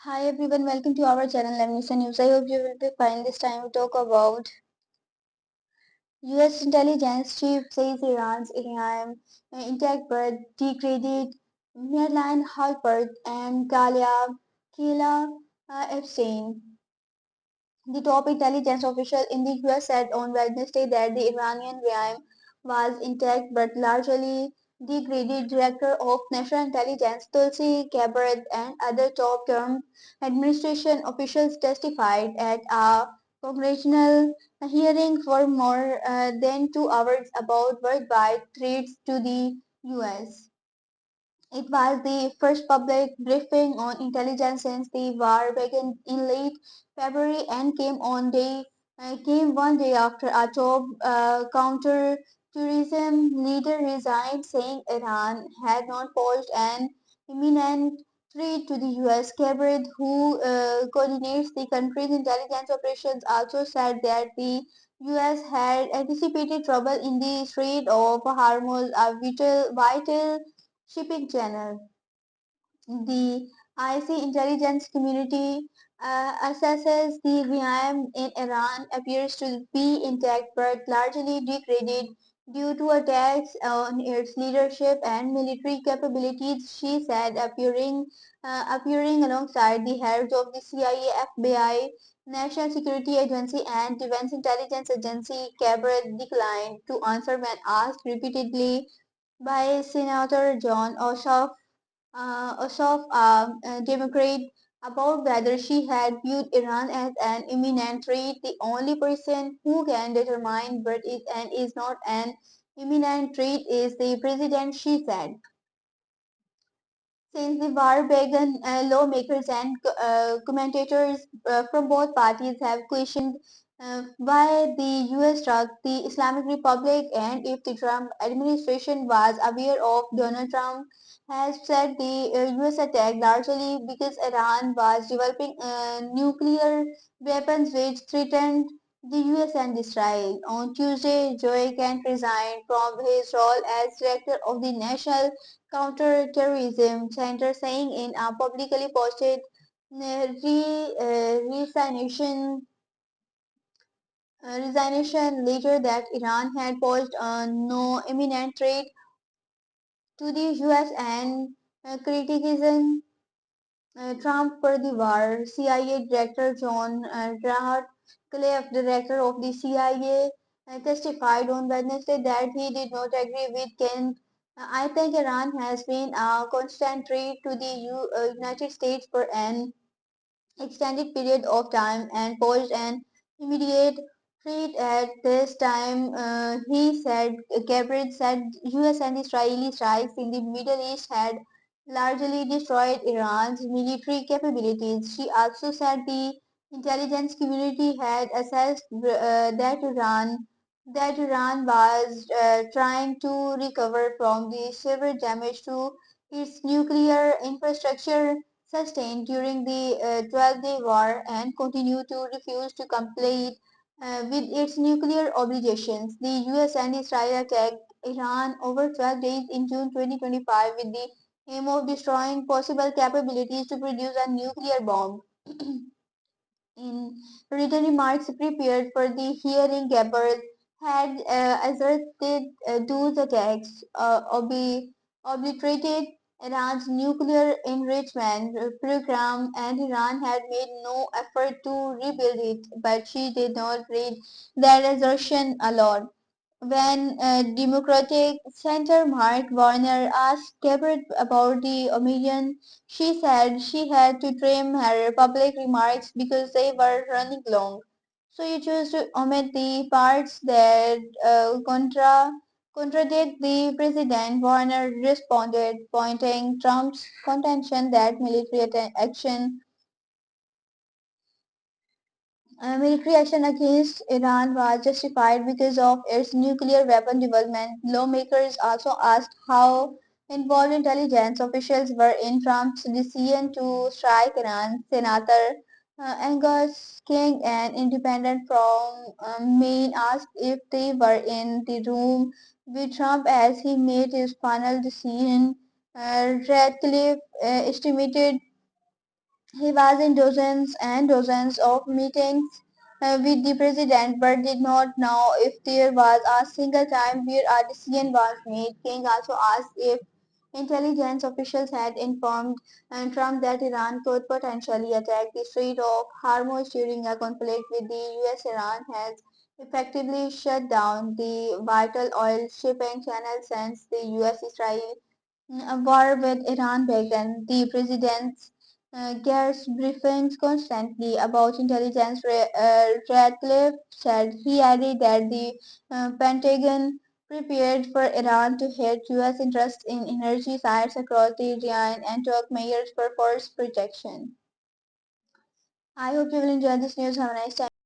Hi everyone, welcome to our channel Lemnisa News. I hope you will be fine. This time we talk about US intelligence chief says Iran's uranium intact but degraded. Madeline Halpert and Kayla Epstein, the top intelligence official in the US, said on Wednesday that the Iranian uranium was intact but largely degraded. Director of National Intelligence Tulsi Gabbard and other top Trump administration officials testified at a congressional hearing for more than 2 hours about worldwide threats to the US. It was the first public briefing on intelligence since the war began in late February and came one day after a top counter-terrorism leader resigned, saying Iran had not posed an imminent threat to the U.S. Cabinet, who coordinates the country's intelligence operations, also said that the U.S. had anticipated trouble in the Strait of Hormuz, a vital shipping channel. The IC intelligence community assesses the regime in Iran appears to be intact but largely degraded due to attacks on its leadership and military capabilities, she said, appearing alongside the heads of the CIA, FBI, National Security Agency, and Defense Intelligence Agency. Cabret declined to answer when asked repeatedly by Senator John Ossoff, a Democrat, about whether she had viewed Iran as an imminent threat. The only person who can determine what is and is not an imminent threat is the president, she said. Since the war began, lawmakers and commentators from both parties have questioned why the US struck the Islamic Republic and if the Trump administration was aware of. Donald Trump has said the US attacked largely because Iran was developing nuclear weapons which threatened the US and Israel. On Tuesday, Joe Kent resigned from his role as director of the National Counter-Terrorism Center, saying in a publicly posted resignation later that Iran had posed no imminent threat to the US and criticism Trump for the war. CIA Director John Ratcliffe, director of the CIA, testified on Wednesday that he did not agree with Kent. I think Iran has been a constant threat to the United States for an extended period of time and posed an immediate threat at this time, he said. Gabriel said US and Israeli strikes in the Middle East had largely destroyed Iran's military capabilities. She also said the intelligence community had assessed that Iran was trying to recover from the severe damage to its nuclear infrastructure sustained during the 12-day war and continue to refuse to comply with its nuclear obligations. The US and Israel attacked Iran over 12 days in June 2025 with the aim of destroying possible capabilities to produce a nuclear bomb. In written remarks prepared for the hearing, Gabbard had asserted those attacks obliterated Iran's nuclear enrichment program and Iran had made no effort to rebuild it, but she did not read that assertion alone. When Democratic Senator Mark Warner asked Gabbard about the Omenian, she said she had to trim her public remarks because they were running long. So you choose to omit the parts that contradict the president, Warner responded, pointing Trump's contention that military action against Iran was justified because of its nuclear weapon development. Lawmakers also asked how involved intelligence officials were in Trump's decision to strike Iran. Senator Angus King, an independent from Maine, asked if they were in the room with Trump as he made his final decision. Radcliffe estimated He was in dozens and dozens of meetings with the president, but did not know if there was a single time where a decision was made. King also asked if intelligence officials had informed Trump that Iran could potentially attack the Strait of Hormuz during a conflict with the US. Iran has effectively shut down the vital oil shipping channel since the US-Israel war with Iran began. The president gets briefings constantly about intelligence. Radcliffe said he added that the Pentagon prepared for Iran to hit U.S. interests in energy sites across the region and took measures for force protection. I hope you will enjoy this news. Have a nice time.